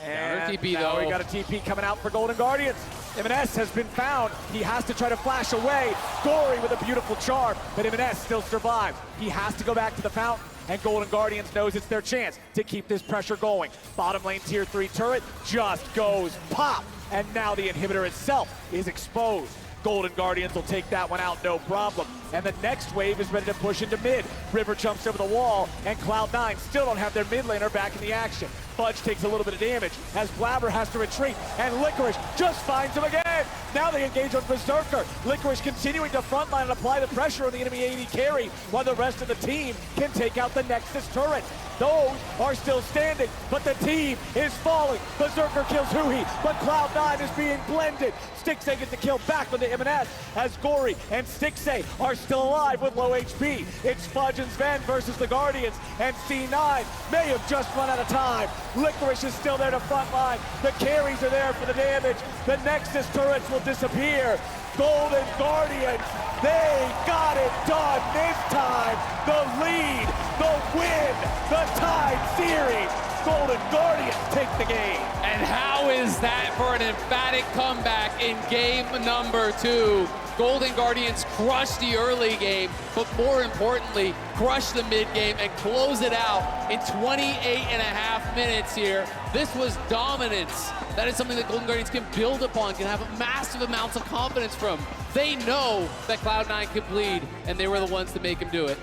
Counter And TP, now though. we got a TP coming out for Golden Guardians. Emenes has been found. He has to try to flash away. Gori with a beautiful charm, but Emenes still survives. He has to go back to the fountain, and Golden Guardians knows it's their chance to keep this pressure going. Bottom lane tier 3 turret just goes pop, and now the inhibitor itself is exposed. Golden Guardians will take that one out, no problem. And the next wave is ready to push into mid. River jumps over the wall, and Cloud9 still don't have their mid laner back in the action. Fudge takes a little bit of damage as Blaber has to retreat, and Licorice just finds him again. Now they engage on Berserker. Licorice continuing to frontline and apply the pressure on the enemy AD carry, while the rest of the team can take out the Nexus turret. Those are still standing, but the team is falling. Berserker kills huhi, but Cloud9 is being blended. Stixxay gets the kill back on the Emenes as Gori and Stixxay are still alive with low HP. It's Fudge and Zven versus the Guardians, and C9 may have just run out of time. Licorice is still there to frontline. The carries are there for the damage. The Nexus turrets will disappear. Golden Guardians, they got it done this time. The lead, the win, the tied series. Golden Guardians take the game. And how is that for an emphatic comeback in game number 2? Golden Guardians crush the early game, but more importantly, crush the mid game and close it out in 28.5 minutes here. This was dominance. That is something that Golden Guardians can build upon, can have massive amounts of confidence from. They know that Cloud9 can bleed, and they were the ones to make him do it.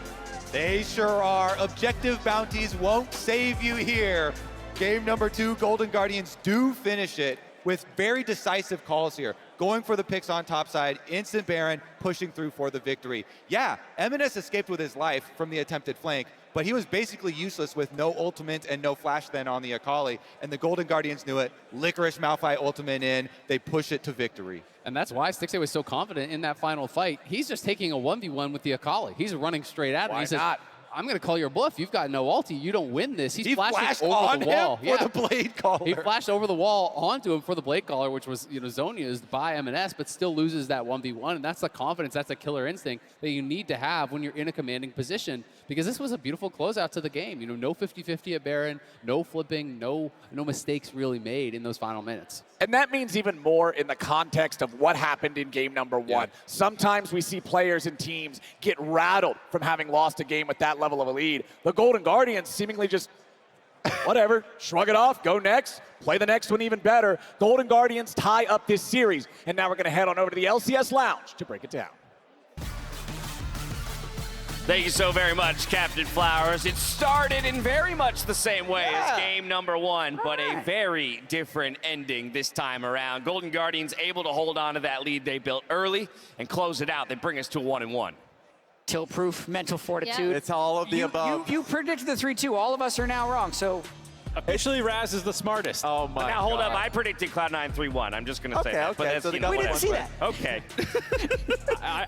They sure are. Objective bounties won't save you here. Game number 2, Golden Guardians do finish it with very decisive calls here. Going for the picks on top side, instant Baron, pushing through for the victory. Yeah, Emenes escaped with his life from the attempted flank, but he was basically useless with no ultimate and no flash then on the Akali, and the Golden Guardians knew it. Licorice Malphite ultimate in, they push it to victory. And that's why Stixxay was so confident in that final fight. He's just taking a 1v1 with the Akali. He's running straight at him. Why He says, not? I'm going to call your bluff. You've got no ulti. You don't win this. He flashing flashed over on the wall. him for the Blade Caller. He flashed over the wall onto him for the Blade Caller, which was, Zonia's by Emenes, but still loses that 1v1. And that's the confidence, that's a killer instinct that you need to have when you're in a commanding position, because this was a beautiful closeout to the game. No 50-50 at Baron, no flipping, no mistakes really made in those final minutes. And that means even more in the context of what happened in game number 1. Yeah. Sometimes we see players and teams get rattled from having lost a game with that level of a lead. The Golden Guardians seemingly just, whatever, shrug it off, go next, play the next one even better. Golden Guardians tie up this series. And now we're going to head on over to the LCS Lounge to break it down. Thank you so very much, CaptainFlowers. It started in very much the same way as game number 1, but a very different ending this time around. Golden Guardians able to hold on to that lead they built early and close it out. They bring us to 1-1. Tilt-proof, mental fortitude. It's all of the above. You predicted the 3-2. All of us are now wrong, so... Officially, Raz is the smartest. Oh my Now hold up, I predicted Cloud9 3-1. I'm just going to say that. But that's, so you know, we didn't see that. Okay.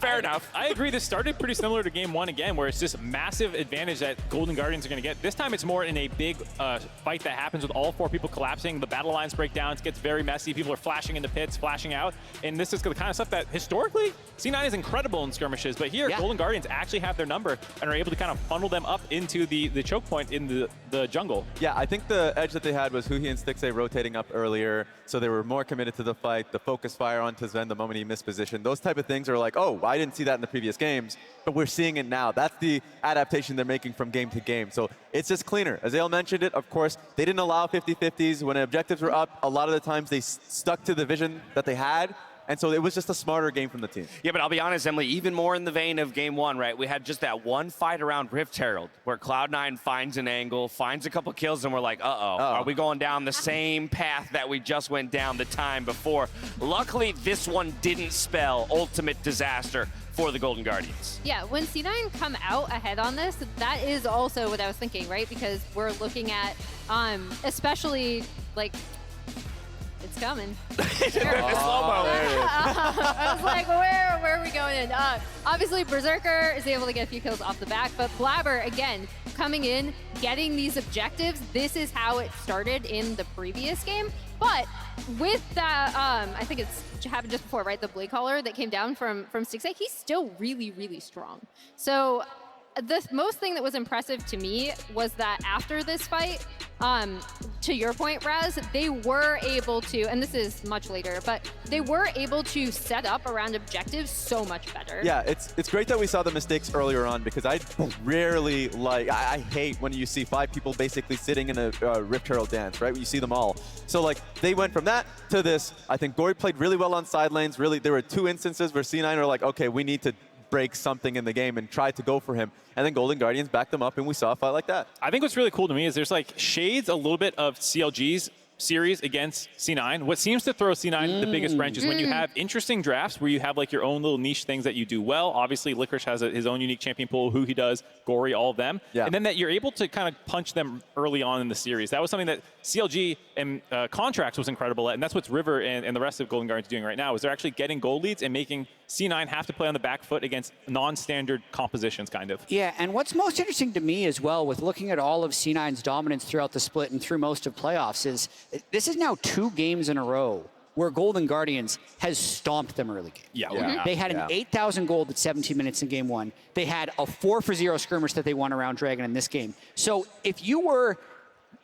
Fair enough. I agree. This started pretty similar to game 1 again, where it's just massive advantage that Golden Guardians are going to get. This time it's more in a big fight that happens with all 4 people collapsing. The battle lines break down. It gets very messy. People are flashing into pits, flashing out. And this is the kind of stuff that historically, C9 is incredible in skirmishes. But here, Golden Guardians actually have their number and are able to kind of funnel them up into the choke point in the jungle. Yeah, I think the edge that they had was huhi and Stixxay rotating up earlier, so they were more committed to the fight. The focus fire onto Zven the moment he missed position. Those type of things are like, oh, I didn't see that in the previous games, but we're seeing it now. That's the adaptation they're making from game to game. So it's just cleaner. Azael mentioned it, of course. They didn't allow 50-50s. When objectives were up, a lot of the times they stuck to the vision that they had. And so it was just a smarter game from the team. Yeah, but I'll be honest, Emily, even more in the vein of game 1, right? We had just that one fight around Rift Herald where Cloud9 finds an angle, finds a couple kills, and we're like, are we going down the same path that we just went down the time before? Luckily, this one didn't spell ultimate disaster for the Golden Guardians. Yeah, when C9 come out ahead on this, that is also what I was thinking, right? Because we're looking at, especially, like, it's coming. Slow-mo. I was like, where are we going in? Obviously, Berserker is able to get a few kills off the back, but Blaber, again, coming in, getting these objectives. This is how it started in the previous game. But with that, I think it's happened just before, right? The Blade Caller that came down from Stixxay, he's still really, really strong. So the most thing that was impressive to me was that after this fight, to your point, Raz, they were able to, and this is much later, but they were able to set up around objectives so much better. Yeah, it's great that we saw the mistakes earlier on, because I rarely I hate when you see 5 people basically sitting in a Rift Herald dance, right? When you see them all. So like they went from that to this. I think Gori played really well on side lanes. Really, there were 2 instances where C9 are like, okay, we need to break something in the game and try to go for him. And then Golden Guardians backed them up, and we saw a fight like that. I think what's really cool to me is there's like shades a little bit of CLG's series against C9. What seems to throw C9 the biggest wrench is when you have interesting drafts where you have like your own little niche things that you do well. Obviously, Licorice has his own unique champion pool, who he does, Gori, all of them. Yeah. And then that you're able to kind of punch them early on in the series. That was something that CLG and Contracts was incredible at, and that's what River and the rest of Golden Guardians are doing right now, is they're actually getting gold leads and making C9 have to play on the back foot against non-standard compositions, kind of. Yeah, and what's most interesting to me as well, with looking at all of C9's dominance throughout the split and through most of playoffs, is this is now 2 games in a row where Golden Guardians has stomped them early game. Yeah. They had an 8,000 gold at 17 minutes in game 1. They had a 4-for-0 skirmish that they won around Dragon in this game. So if you were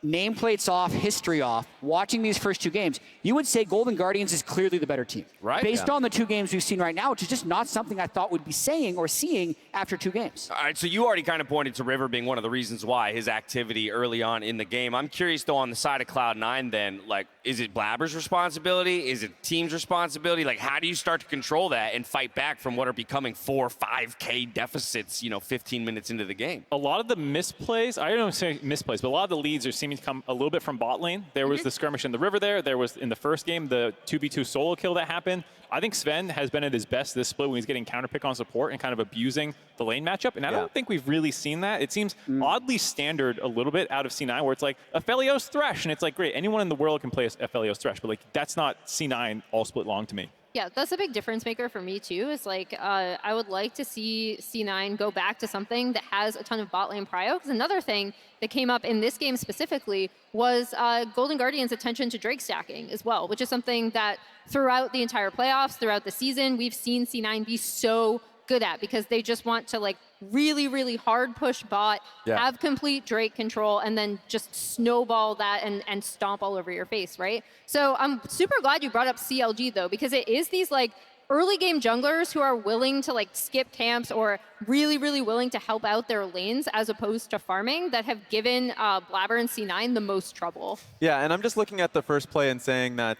nameplates off, history off, watching these first 2 games, you would say Golden Guardians is clearly the better team. Right. Based on the 2 games we've seen right now, which is just not something I thought we'd be saying or seeing after 2 games. All right, so you already kind of pointed to River being one of the reasons why his activity early on in the game. I'm curious, though, on the side of Cloud9 then, like, is it Blaber's responsibility? Is it team's responsibility? Like, how do you start to control that and fight back from what are becoming 4 or 5K deficits, 15 minutes into the game? A lot of the misplays, I don't say misplays, but a lot of the leads are seeming to come a little bit from bot lane. There was the skirmish in the river there. There was, in the first game, the 2v2 solo kill that happened. I think Zven has been at his best this split when he's getting counterpick on support and kind of abusing the lane matchup. And I don't think we've really seen that. It seems oddly standard a little bit out of C9, where it's like Aphelios Thresh, and it's like, great, anyone in the world can play Aphelios Thresh, but like that's not C9 all split long to me. Yeah, that's a big difference maker for me too. Is like I would like to see C9 go back to something that has a ton of bot lane prio. Because another thing that came up in this game specifically was Golden Guardians' attention to Drake stacking as well, which is something that throughout the entire playoffs, throughout the season, we've seen C9 be so good at, because they just want to like really, really hard push bot, have complete Drake control, and then just snowball that and stomp all over your face, right? So I'm super glad you brought up CLG though, because it is these like early game junglers who are willing to like skip camps or really, really willing to help out their lanes as opposed to farming that have given Blaber and C9 the most trouble. Yeah, and I'm just looking at the first play and saying that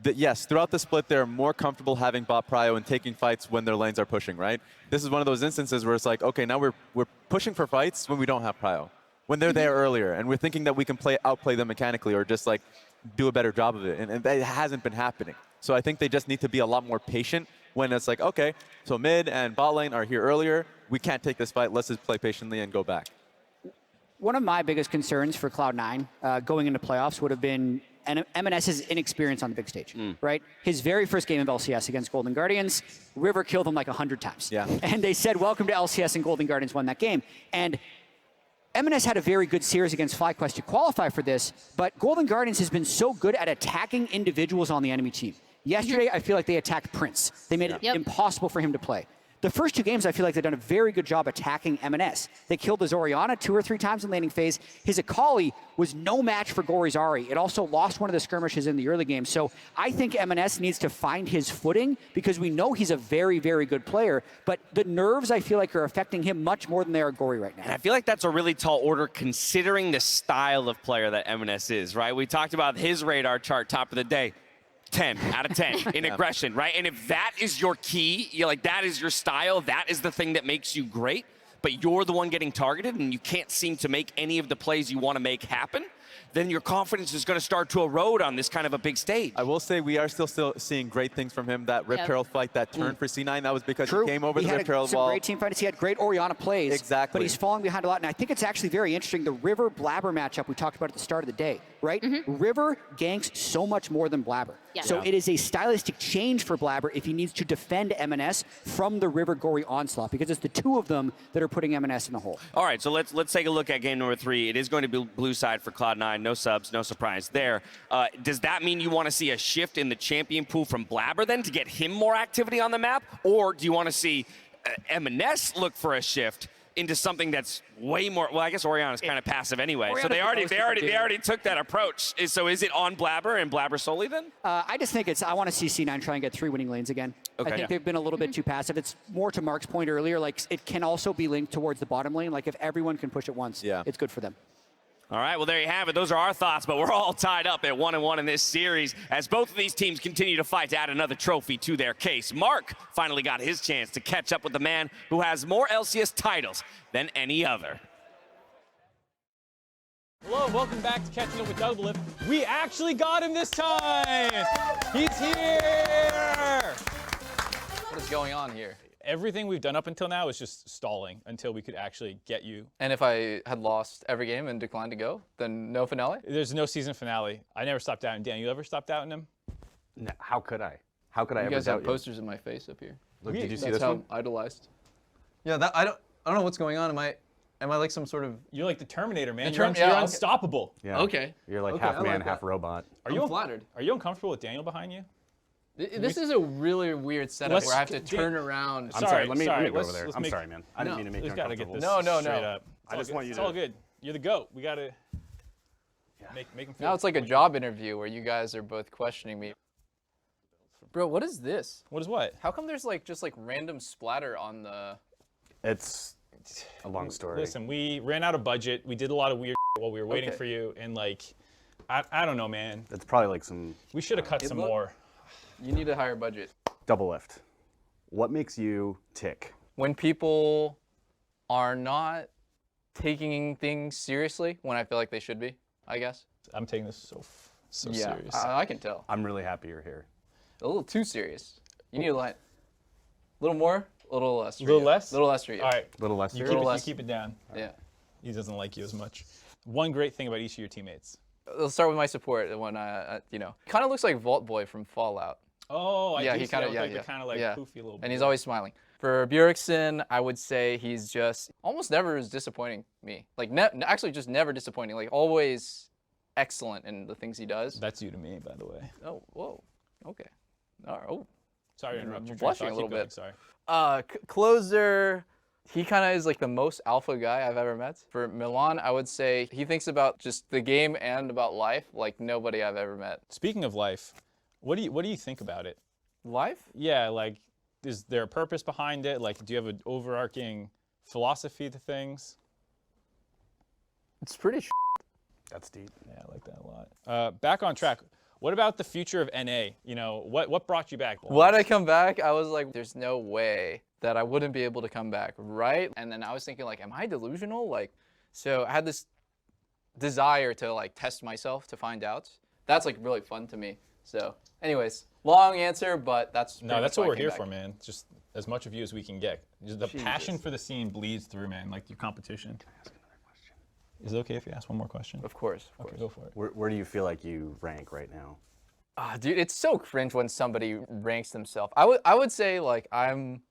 yes, throughout the split, they're more comfortable having bot prio and taking fights when their lanes are pushing, right? This is one of those instances where it's like, okay, now we're pushing for fights when we don't have prio, when they're there earlier, and we're thinking that we can outplay them mechanically or just like do a better job of it, and that hasn't been happening. So I think they just need to be a lot more patient when it's like, okay, so mid and bot lane are here earlier, we can't take this fight, let's just play patiently and go back. One of my biggest concerns for Cloud9 going into playoffs would have been Emenes' inexperience on the big stage, right? His very first game of LCS against Golden Guardians, River killed him like 100 times. Yeah. And they said, welcome to LCS, and Golden Guardians won that game. And Emenes had a very good series against FlyQuest to qualify for this, but Golden Guardians has been so good at attacking individuals on the enemy team. Yesterday, I feel like they attacked Prince. They made it impossible for him to play. The first two games, I feel like they've done a very good job attacking Emenes. They killed the Orianna 2 or 3 times in landing phase. His Akali was no match for Gori's Ahri. It also lost one of the skirmishes in the early game. So I think Emenes needs to find his footing because we know he's a very, very good player. But the nerves, I feel like, are affecting him much more than they are Gori right now. And I feel like that's a really tall order considering the style of player that Emenes is, right? We talked about his radar chart top of the day. 10 out of 10 in aggression, right? And if that is your key, you're like, that is your style, that is the thing that makes you great, but you're the one getting targeted and you can't seem to make any of the plays you want to make happen, then your confidence is going to start to erode on this kind of a big stage. I will say we are still seeing great things from him. That Rift Herald fight, that turn for C9, that was because he came over the Rift Herald wall. He had some great team fights. He had great Orianna plays. Exactly. But he's falling behind a lot. And I think it's actually very interesting, the River Blaber matchup we talked about at the start of the day, right? River ganks so much more than Blaber. So it is a stylistic change for Blaber if he needs to defend Emenes from the River Gori onslaught, because it's the two of them that are putting Emenes in the hole. All right, so let's take a look at game number 3. It is going to be blue side for Cloud9. No subs, no surprise there. Does that mean you want to see a shift in the champion pool from Blaber then to get him more activity on the map? Or do you want to see Emenes look for a shift into something that's way more, well, I guess Orianna's kind of passive anyway. So they already took that approach. So is it on Blaber and Blaber solely then? I just think I want to see C9 try and get 3 winning lanes again. I think they've been a little bit too passive. It's more to Mark's point earlier, like it can also be linked towards the bottom lane. Like if everyone can push at once, it's good for them. All right, well, there you have it. Those are our thoughts, but we're all tied up at 1-1 in this series as both of these teams continue to fight to add another trophy to their case. Mark finally got his chance to catch up with the man who has more LCS titles than any other. Hello, welcome back to Catching Up with Doublelift. We actually got him this time! He's here! What is going on here? Everything we've done up until now is just stalling until we could actually get you. And if I had lost every game and declined to go, then no finale? There's no season finale. I never stopped doubting Dan. You ever stopped doubting him? No, how could I? How could I ever doubt you? You guys have posters in my face up here. Look, did you see this one? That's how idolized. Yeah, I don't know what's going on. Am I like some sort of... You're like the Terminator, man. You're unstoppable. Yeah. Okay. You're like half man, half robot. I'm flattered. Are you uncomfortable with Daniel behind you? This is a really weird setup where I have to turn around. I'm sorry, let me go over there. I'm sorry, man. I didn't mean to make you uncomfortable. No. I just want you to... It's all good. You're the GOAT. We got to make him feel... Now it's like a job interview where you guys are both questioning me. Bro, what is this? What is what? How come there's just random splatter on the... It's a long story. Listen, we ran out of budget. We did a lot of weird while we were waiting for you. And I don't know, man. It's probably like some... We should have cut some more. You need a higher budget. Doublelift. What makes you tick? When people are not taking things seriously when I feel like they should be, I guess. I'm taking this so serious. I can tell. I'm really happy you're here. A little too serious. You need a little more, a little less. A little less? A little less for you. All right. A little less. You keep it down. Yeah. He doesn't like you as much. One great thing about each of your teammates. Let's start with my support. The one, kind of looks like Vault Boy from Fallout. Oh, I do he kind of, poofy little boy. And he's always smiling. For Bjergsen, I would say he's just almost never is disappointing me. Actually just never disappointing. Always excellent in the things he does. That's you to me, by the way. Oh, whoa. Okay. All right. Oh. Sorry to interrupt. I'm blushing a little bit. Sorry. Closer, he kind of is the most alpha guy I've ever met. For Milan, I would say he thinks about just the game and about life like nobody I've ever met. Speaking of life, what do you think about it? Life? Yeah, is there a purpose behind it? Do you have an overarching philosophy to things? It's pretty That's deep. Yeah, I like that a lot. Back on track. What about the future of NA? You know, what brought you back? Why did I come back? I was like, there's no way that I wouldn't be able to come back, right? And then I was thinking like, am I delusional? Like, so I had this desire to like test myself to find out. That's like really fun to me. So anyways, long answer, but that's No, that's what we're here back. for, man. Just as much of you as we can get. The passion for the scene bleeds through, man, like your competition. Can I ask another question? Is it okay if you ask one more question? Of course. Okay, go for it. Where do you feel like you rank right now? Ah, dude, it's so cringe when somebody ranks themselves. I would say like I'm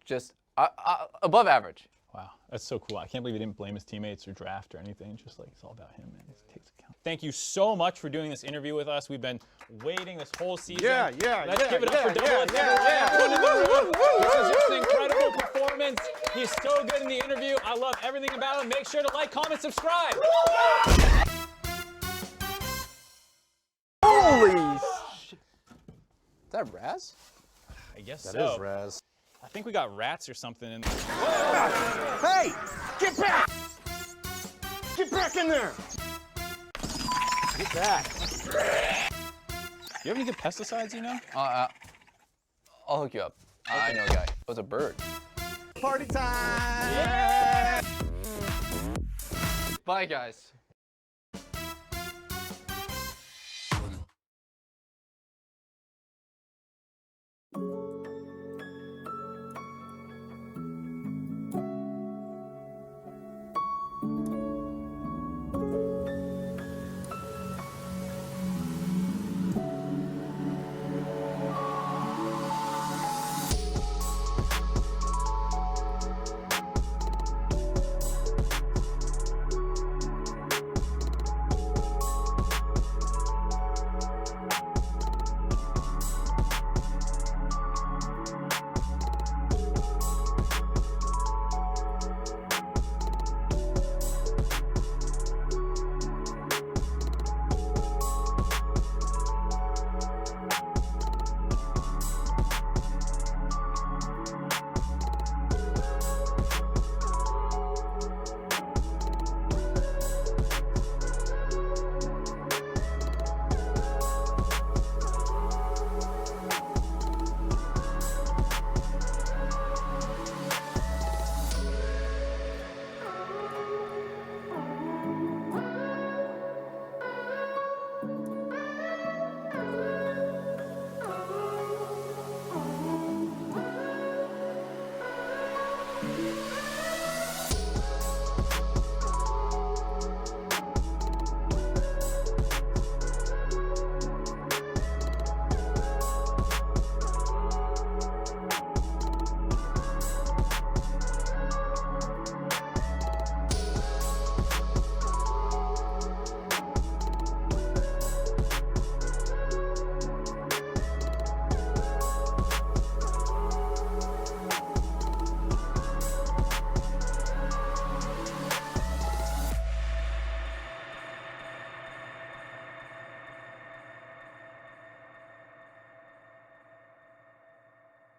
just above average. Wow, that's so cool. I can't believe he didn't blame his teammates or draft or anything. Just like it's all about him, man. He takes account. Thank you so much for doing this interview with us. We've been waiting this whole season. Let's give it up for Doublelift, everyone in the room. This is an incredible performance. He's so good in the interview. I love everything about him. Make sure to like, comment, subscribe. Holy shit. Is that Raz? I guess so. That is Raz. I think we got rats or something in there. Hey! Get back! Get back in there! Get back. You have any good pesticides, you know? I'll hook you up. I know a guy. It was a bird. Party time! Bye, guys.